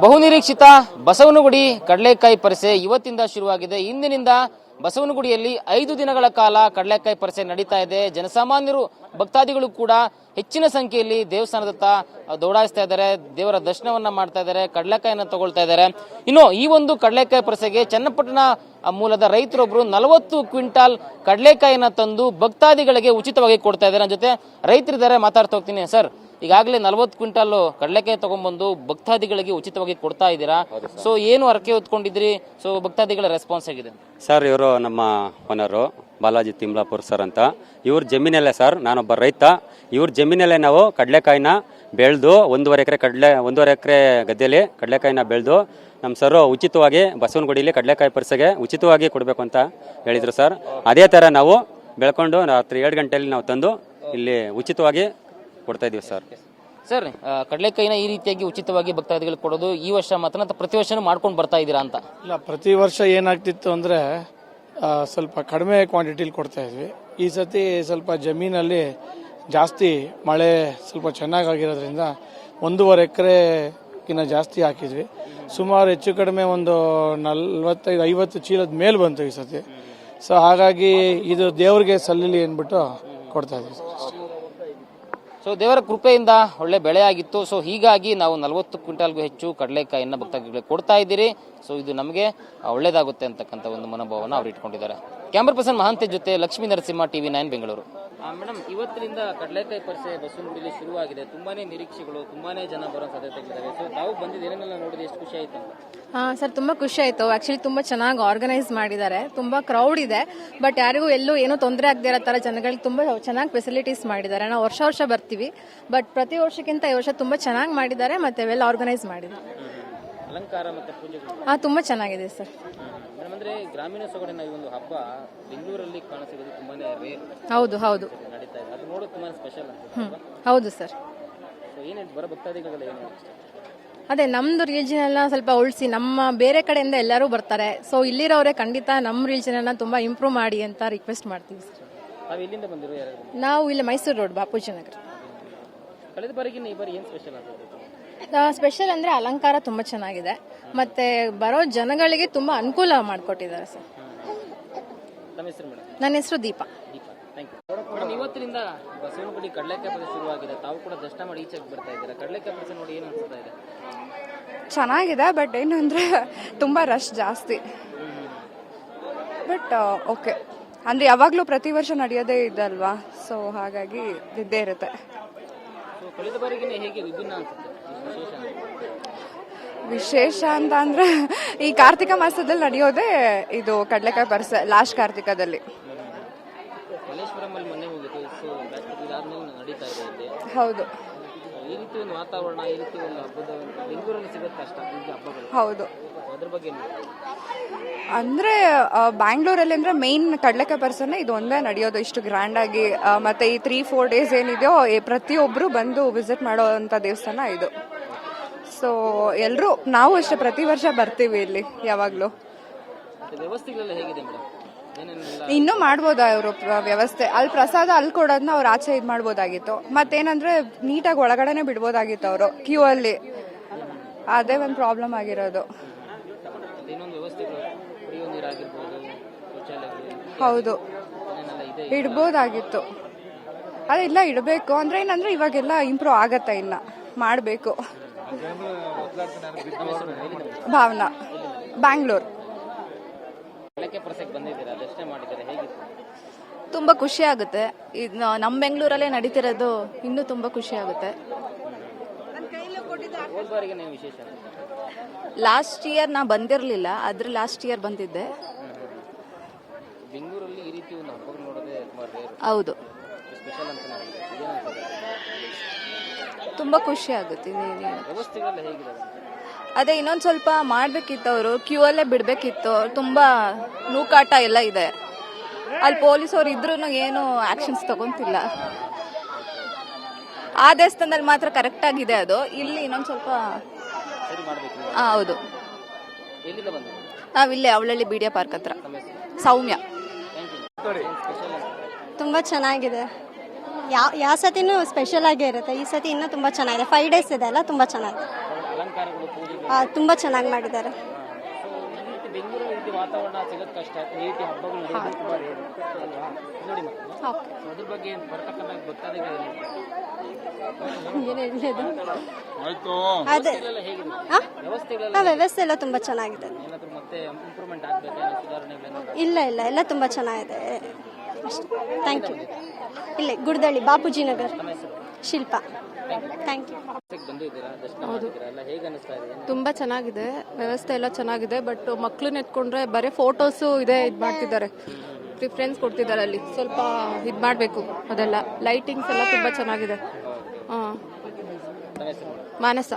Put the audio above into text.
ಬಹುನಿರೀಕ್ಷಿತ ಬಸವನಗುಡಿ ಕಡಲೆಕಾಯಿ ಪರಿಸೆ ಇವತ್ತಿಂದ ಶುರುವಾಗಿದೆ. ಇಂದಿನಿಂದ ಬಸವನಗುಡಿಯಲ್ಲಿ 5 ದಿನಗಳ ಕಾಲ ಕಡಲೆಕಾಯಿ ಪರಿಸೆ ನಡೀತಾ ಇದೆ. ಜನಸಾಮಾನ್ಯರು ಭಕ್ತಾದಿಗಳು ಕೂಡ ಹೆಚ್ಚಿನ ಸಂಖ್ಯೆಯಲ್ಲಿ ದೇವಸ್ಥಾನದತ್ತ ದೌಡಾಯಿಸ್ತಾ ಇದ್ದಾರೆ, ದೇವರ ದರ್ಶನವನ್ನ ಮಾಡ್ತಾ ಇದ್ದಾರೆ, ಕಡಲೆಕಾಯಿಯನ್ನು ತಗೊಳ್ತಾ ಇದ್ದಾರೆ. ಇನ್ನು ಈ ಒಂದು ಕಡಲೆಕಾಯಿ ಪರಿಸೆಗೆ ಚನ್ನಪಟ್ಟಣ ಮೂಲದ ರೈತರೊಬ್ಬರು 40 ಕ್ವಿಂಟಾಲ್ ಕಡಲೆಕಾಯಿನ ತಂದು ಭಕ್ತಾದಿಗಳಿಗೆ ಉಚಿತವಾಗಿ ಕೊಡ್ತಾ ಇದ್ದಾರೆ. ನನ್ನ ಜೊತೆ ರೈತರಿದ್ದಾರೆ, ಮಾತಾಡ್ತಾ ಹೋಗ್ತೀನಿ. ಸರ್, ಈಗಾಗಲೇ 40 ಕ್ವಿಂಟಾಲ್ ಕಡಲೆಕಾಯಿ ತಗೊಂಡ್ಬಂದು ಭಕ್ತಾದಿಗಳಿಗೆ ಉಚಿತವಾಗಿ ಕೊಡ್ತಾ ಇದ್ದೀರಾ. ಸೊ ಏನು ಹರಕೆ ಹೊತ್ಕೊಂಡಿದ್ರಿ? ಸೊ ಭಕ್ತಾದಿಗಳ ರೆಸ್ಪಾನ್ಸ್ ಆಗಿದೆ ಸರ್. ಇವರು ನಮ್ಮ ಓನರು ಬಾಲಾಜಿ ತಿಮ್ಲಾಪುರ್ ಸರ್ ಅಂತ. ಇವ್ರ ಜಮೀನಲ್ಲೇ ಸರ್, ನಾನೊಬ್ಬ ರೈತ. ಇವ್ರ ಜಮೀನಲ್ಲೇ ನಾವು ಕಡಲೆಕಾಯಿನ ಬೆಳೆದು 1.5 ಎಕರೆ ಗದ್ದೆಯಲ್ಲಿ ಕಡಲೆಕಾಯಿನ ಬೆಳೆದು ನಮ್ಮ ಸರ್ ಉಚಿತವಾಗಿ ಬಸವನಗುಡಿಯಲ್ಲಿ ಕಡಲೆಕಾಯಿ ಪರಿಸೆಗೆ ಉಚಿತವಾಗಿ ಕೊಡಬೇಕು ಅಂತ ಹೇಳಿದ್ರು ಸರ್. ಅದೇ ಥರ ನಾವು ಬೆಳ್ಕೊಂಡು ರಾತ್ರಿ 7 ಗಂಟೆಯಲ್ಲಿ ನಾವು ತಂದು ಇಲ್ಲಿ ಉಚಿತವಾಗಿ ಕೊಡ್ತಾ ಇದೀವಿ ಸರ್. ಸರ್, ಕಡಲೆಕಾಯಿನ ಈ ರೀತಿಯಾಗಿ ಉಚಿತವಾಗಿ ಭಕ್ತಾದಿಗಳು ಕೊಡೋದು ಈ ವರ್ಷ ಮಾತ್ರ ಪ್ರತಿ ವರ್ಷನೂ ಮಾಡ್ಕೊಂಡು ಬರ್ತಾ ಇದ್ದೀರಾ ಅಂತ? ಇಲ್ಲ, ಪ್ರತಿ ವರ್ಷ ಏನಾಗ್ತಿತ್ತು ಅಂದರೆ ಸ್ವಲ್ಪ ಕಡಿಮೆ ಕ್ವಾಂಟಿಟಿಲಿ ಕೊಡ್ತಾ ಇದ್ವಿ. ಈ ಸತಿ ಸ್ವಲ್ಪ ಜಮೀನಲ್ಲಿ ಜಾಸ್ತಿ ಮಳೆ ಸ್ವಲ್ಪ ಚೆನ್ನಾಗಿರೋದ್ರಿಂದ 1.5 ಎಕರೆಗಿನ್ನ ಜಾಸ್ತಿ ಹಾಕಿದ್ವಿ. ಸುಮಾರು ಹೆಚ್ಚು ಕಡಿಮೆ ಒಂದು 45-50 ಚೀಲದ ಮೇಲೆ ಬಂತು ಈ ಸತಿ. ಸೊ ಹಾಗಾಗಿ ಇದು ದೇವ್ರಿಗೆ ಸಲ್ಲಲಿ ಅಂದ್ಬಿಟ್ಟು ಕೊಡ್ತಾ ಇದ್ವಿ. ಸೊ ದೇವರ ಕೃಪೆಯಿಂದ ಒಳ್ಳೆ ಬೆಳೆ ಆಗಿತ್ತು. ಸೊ ಹೀಗಾಗಿ ನಾವು 40 ಕ್ವಿಂಟಾಲ್ಗೂ ಹೆಚ್ಚು ಕಡಲೆಕಾಯಿಯನ್ನು ಭಕ್ತಾದಿಗಳಿಗೆ ಕೊಡ್ತಾ ಇದ್ದೀರಿ. ಸೊ ಇದು ನಮಗೆ ಒಳ್ಳೇದಾಗುತ್ತೆ ಅಂತಕ್ಕಂಥ ಒಂದು ಮನೋಭಾವನ ಅವ್ರು ಇಟ್ಕೊಂಡಿದ್ದಾರೆ. ಕ್ಯಾಮರಾ ಪರ್ಸನ್ ಮಹಾಂತೇಶ್ ಜೊತೆ ಲಕ್ಷ್ಮೀ ನರಸಿಂಹ, TV 9 ಬೆಂಗಳೂರು. ಮೇಡಮ್, ಇವತ್ತಿನಿಂದ ಕಡಲೆಕಾಯಿ ಪರಿಸೆ ಬಸವನಗುಡಿಯಲ್ಲಿ ಶುರುವಾಗಿದೆ. ತುಂಬಾನೇ ನಿರೀಕ್ಷೆಗಳು, ತುಂಬಾನೇ ಜನ ಬರೋ ಸಾಧ್ಯತೆಗಳಿದ್ದಾವೆ. ಸೊ ತಾವು ಬಂದಿದ್ದು ಏನೇನೆಲ್ಲ ನೋಡಿದ್ರೆ ಎಷ್ಟು ಖುಷಿ ಆಯ್ತು ಅಂತ? ಸರ್, ತುಂಬಾ ಖುಷಿ ಆಯ್ತು. ಆಕ್ಚುಲಿ ತುಂಬಾ ಚೆನ್ನಾಗಿ ಆರ್ಗನೈಸ್ ಮಾಡಿದ್ದಾರೆ. ತುಂಬಾ ಕ್ರೌಡ್ ಇದೆ, ಬಟ್ ಯಾರಿಗೂ ಎಲ್ಲೂ ಏನೂ ತೊಂದರೆ ಆಗದೆ ಇರೋ ತರ ಜನಗಳಿಗೆ ತುಂಬಾ ಚೆನ್ನಾಗಿ ಫೆಸಿಲಿಟೀಸ್ ಮಾಡಿದ್ದಾರೆ. ನಾವು ವರ್ಷ ಬರ್ತೀವಿ, ಬಟ್ ಪ್ರತಿ ವರ್ಷಕ್ಕಿಂತ ಈ ವರ್ಷ ತುಂಬಾ ಚೆನ್ನಾಗಿ ಮಾಡಿದ್ದಾರೆ, ಮತ್ತೆ ವೆಲ್ ಆರ್ಗನೈಸ್ ಮಾಡಿದ್ದಾರೆ. ಅಲಂಕಾರ ಮತ್ತೆ ಪೂಜೆಗಳು ತುಂಬಾ ಚೆನ್ನಾಗಿದೆ ಸರ್. ಅಂದ್ರೆ ಗ್ರಾಮೀಣ ಸೊಗಡಿನ ಈ ಒಂದು ಹಬ್ಬ ಬೆಂಗಳೂರಲ್ಲಿ ಕಾಣಿಸಿರೋದು ತುಂಬಾನೇ ರೇರ್. ಹೌದು ಹೌದು, ನಡೀತಾ ಇದೆ. ಅದು ನೋಡೋದು ತುಂಬಾ ಸ್ಪೆಷಲ್ ಅಂತ. ಹೌದು ಸರ್. ಏನೇನು ಬರೋ ಭಕ್ತಾದಿಗಳೆಲ್ಲ ಏನು ಅದೇ ನಮ್ದು ರೀಜನ್ ಎಲ್ಲ ಸ್ವಲ್ಪ ಉಳಿಸಿ, ನಮ್ಮ ಬೇರೆ ಕಡೆಯಿಂದ ಎಲ್ಲರೂ ಬರ್ತಾರೆ. ಸೊ ಇಲ್ಲಿರೋರೆ ಖಂಡಿತ ನಮ್ಮ ರೀಜನ್ ಅನ್ನ ತುಂಬಾ ಇಂಪ್ರೂವ್ ಮಾಡಿ ಅಂತ ರಿಕ್ವೆಸ್ಟ್ ಮಾಡ್ತೀವಿ ಸರ್. ನಾವು ಇಲ್ಲಿಂದ ಬಂದಿರೋ ಯಾರು? ನಾವು ಇಲ್ಲಿ ಮೈಸೂರು ರೋಡ್, ಬಾಪೂಜಿ ನಗರ. ಕಳೆದ ಬಾರಿಗಿನ್ನ ಈ ಬಾರಿ ಏನು ಸ್ಪೆಷಲ್ ಆಗ್ತದೆ? ಸ್ಪೆಷಲ್ ಅಂದ್ರೆ ಅಲಂಕಾರ ತುಂಬಾ ಚೆನ್ನಾಗಿದೆ, ಮತ್ತೆ ಬರೋ ಜನಗಳಿಗೆ ತುಂಬಾ ಅನುಕೂಲ ಮಾಡಿಕೊಟ್ಟಿದ್ದಾರೆ ಸರ್. ನಮ್ಮ ಹೆಸರು ಮೇಡಮ್? ನನ್ನ ಹೆಸರು ದೀಪಾ. Thank you madam. ಇವತ್ತಿನಿಂದ ಬಸವನಗುಡಿ ಕಡಲೆಕಾಯಿ ಪರಿಸೆ ಶುರುವಾಗಿದೆ. ತಾವು ಕೂಡ ದರ್ಶನ ಮಾಡಿ ಈಚೆಗೆ ಬರ್ತಾ ಇದ್ದೀರಾ. ಕಡಲೆಕಾಯಿ ಪರಿಸೆ ನೋಡಿ ಏನು ಅನ್ಸುತ್ತಾ ಇದೆ? ಚೆನ್ನಾಗಿದೆ, ಬಟ್ ಏನು ಅಂದರೆ ತುಂಬ ರಶ್ ಜಾಸ್ತಿ. ಬಟ್ ಓಕೆ, ಅಂದರೆ ಯಾವಾಗಲೂ ಪ್ರತಿ ವರ್ಷ ನಡೆಯೋದೇ ಇದಲ್ವಾ, ಸೊ ಹಾಗಾಗಿ ಇದ್ದೇ ಇರುತ್ತೆ. ಕಳೆದ ಬಾರಿಗಿನ ಹೇಗೆ ವಿಭಿನ್ನ ಅನ್ಸುತ್ತೆ? ವಿಶೇಷ ಅಂತ ಅಂದರೆ ಈ ಕಾರ್ತಿಕ ಮಾಸದಲ್ಲಿ ನಡೆಯೋದೇ ಇದು ಕಡಲೆಕಾಯಿ ಪರಿಸೆ, ಲಾಸ್ಟ್ ಕಾರ್ತಿಕದಲ್ಲಿ. ಮಲ್ಲೇಶ್ವರಮಲ್ಲಿ ಮೊನ್ನೆ ಹೋಗಿತ್ತು. ಸೊ ಇದಾದ್ಮೇಲೆ ನಡೀತಾ ಇದೆ ಇಲ್ಲಿ. ಹೌದು, ಈ ರೀತಿ ಒಂದು ವಾತಾವರಣ, ಈ ರೀತಿ ಒಂದು ಹಬ್ಬದ ಬೆಂಗಳೂರಲ್ಲಿ ಸಿಗೋದು ಕಷ್ಟ ಈ ಹಬ್ಬಗಳು. ಹೌದು. ಅದ್ರ ಬಗ್ಗೆ ಅಂದರೆ ಬ್ಯಾಂಗ್ಳೂರಲ್ಲಿ ಅಂದರೆ ಮೇನ್ ಕಡಲೆಕಾಯಿ ಪರಿಸೆನೇ ಇದು ಒಂದೇ ನಡೆಯೋದು ಇಷ್ಟು ಗ್ರ್ಯಾಂಡ್ ಆಗಿ. ಮತ್ತೆ ಈ 3-4 ಡೇಸ್ ಏನಿದೆಯೋ ಪ್ರತಿಯೊಬ್ಬರು ಬಂದು ವಿಸಿಟ್ ಮಾಡೋ ದೇವಸ್ಥಾನ ಇದು. ಸೊ ಎಲ್ಲರೂ, ನಾವು ಅಷ್ಟೇ ಪ್ರತಿ ವರ್ಷ ಬರ್ತೀವಿ ಇಲ್ಲಿ ಯಾವಾಗಲೂ. ವ್ಯವಸ್ಥೆಗಳೆಲ್ಲ ಹೇಗಿದೆ ಮೇಡಮ್? ಇನ್ನೂ ಮಾಡ್ಬೋದಾ ಅವರು ವ್ಯವಸ್ಥೆ? ಅಲ್ಲಿ ಪ್ರಸಾದ ಅಲ್ಲಿ ಕೊಡೋದನ್ನ ಅವ್ರು ಆಚೆ ಇದು ಮಾಡ್ಬೋದಾಗಿತ್ತು. ಮತ್ತೇನಂದ್ರೆ ನೀಟಾಗಿ ಒಳಗಡೆನೆ ಬಿಡ್ಬೋದಾಗಿತ್ತು ಅವರು ಕ್ಯೂ ಅಲ್ಲಿ. ಅದೇ ಒಂದು ಪ್ರಾಬ್ಲಮ್ ಆಗಿರೋದು. ಹೌದು, ಇಡ್ಬೋದಾಗಿತ್ತು. ಅದಿಲ್ಲ, ಇಡಬೇಕು ಅಂದ್ರೆ ಏನಂದ್ರೆ ಇವಾಗೆಲ್ಲ ಇಂಪ್ರೂವ್ ಆಗತ್ತೆ, ಇನ್ನ ಮಾಡಬೇಕು. ಭಾವನಾ, ಬ್ಯಾಂಗ್ಳೂರ್. ತುಂಬ ಖುಷಿ ಆಗುತ್ತೆ. ನಮ್ಮ ಬೆಂಗಳೂರಲ್ಲೇ ನಡೀತಿರೋದು ಇನ್ನೂ ತುಂಬ ಖುಷಿ ಆಗುತ್ತೆ. ಲಾಸ್ಟ್ ಇಯರ್ ನಾ ಬಂದಿರಲಿಲ್ಲ, ಆದ್ರೆ ಲಾಸ್ಟ್ ಇಯರ್ ಬಂದಿದ್ದೆ. ಹೌದು, ತುಂಬ ಖುಷಿ ಆಗುತ್ತೆ. ಅದೇ ಇನ್ನೊಂದು ಸ್ವಲ್ಪ ಮಾಡಬೇಕಿತ್ತು, ಅವರು ಕ್ಯೂ ಅಲ್ಲೇ ಬಿಡಬೇಕಿತ್ತು. ತುಂಬ ನೂಕಾಟ ಎಲ್ಲ ಇದೆ ಅಲ್ಲಿ. ಪೊಲೀಸವ್ರು ಇದ್ರೂ ಏನು ಆಕ್ಷನ್ಸ್ ತಗೊಂತಿಲ್ಲ. ಆ ದೇವಸ್ಥಾನದಲ್ಲಿ ಮಾತ್ರ ಕರೆಕ್ಟ್ ಆಗಿದೆ ಅದು. ಇಲ್ಲಿ ಇನ್ನೊಂದು ಸ್ವಲ್ಪ. ಹೌದು, ನಾವಿಲ್ಲೇ ಅವಳಹಳ್ಳಿ BDA ಪಾರ್ಕ್ ಹತ್ರ. ಸೌಮ್ಯ. ತುಂಬ ಚೆನ್ನಾಗಿದೆ. ಯಾವ ಸತಿನೂ ಸ್ಪೆಷಲ್ ಆಗೇ ಇರುತ್ತೆ. ಈ ಸತಿ ಇನ್ನೂ ತುಂಬ ಚೆನ್ನಾಗಿದೆ. 5 ಡೇಸ್ ಇದೆ ಅಲ್ಲ, ತುಂಬ ಚೆನ್ನಾಗಿದೆ. ಅಲಂಕಾರಗಳು ಪೂಜೆಗಳು ತುಂಬ ಚೆನ್ನಾಗಿ ಮಾಡಿದ್ದಾರೆ. ಸೊ ಈ ರೀತಿ ಬೆಂಗಳೂರು ಈ ರೀತಿ ವಾತಾವರಣ ಸಿಗೋದು ಕಷ್ಟ, ಈ ರೀತಿ ಹಬ್ಬಗಳು ನಡೆಯೋದು ತುಂಬಾ ರೇರ್ ಅಲ್ವಾ? ನೋಡಿ ಮತ್ತೆ ಸೊ ಅದ್ರ ಬಗ್ಗೆ ಬರ್ತಕ್ಕಂಥ ಭಕ್ತಾದಿಗಳು ಅದೇ ಹೇಗಿದೆ? ವ್ಯವಸ್ಥೆ ಎಲ್ಲ ತುಂಬ ಚೆನ್ನಾಗಿದೆ. ಏನಾದ್ರು ಮತ್ತೆ ಇಂಪ್ರೂವ್ಮೆಂಟ್ ಆಗ್ಬೇಕು, ಸುಧಾರಣೆಗಳೇನಾದ್ರು? ಇಲ್ಲ ಎಲ್ಲ ತುಂಬ ಚೆನ್ನಾಗಿದೆ. Thank you. ಇಲ್ಲೇ ಗುಡ್ದಳ್ಳಿ ಬಾಪೂಜಿ ನಗರ್ ಶಿಲ್ಪ. Thank you. ಬಂದಿದ್ದೀರಾ, ದರ್ಶನ ಮಾಡಿದ್ದೀರಾ ಎಲ್ಲ, ಹೇಗೆ ಅನಿಸ್ತಾ ಇದೆ? ತುಂಬಾ ಚೆನ್ನಾಗಿದೆ, ವ್ಯವಸ್ಥೆ ಎಲ್ಲ ಚೆನ್ನಾಗಿದೆ. ಬಟ್ ಮಕ್ಳನ್ನ ಎತ್ಕೊಂಡ್ರೆ ಬರೀ ಫೋಟೋಸು ಇದೆ ಇದು ಮಾಡ್ತಿದ್ದಾರೆ, ಪ್ರಿಫರೆನ್ಸ್ ಕೊಡ್ತಿದ್ದಾರೆ. ಅಲ್ಲಿ ಸ್ವಲ್ಪ ಇದು ಮಾಡಬೇಕು, ಅದೆಲ್ಲ ಲೈಟಿಂಗ್ಸ್ ಎಲ್ಲ ತುಂಬಾ ಚೆನ್ನಾಗಿದೆ. ಮಾನಸ.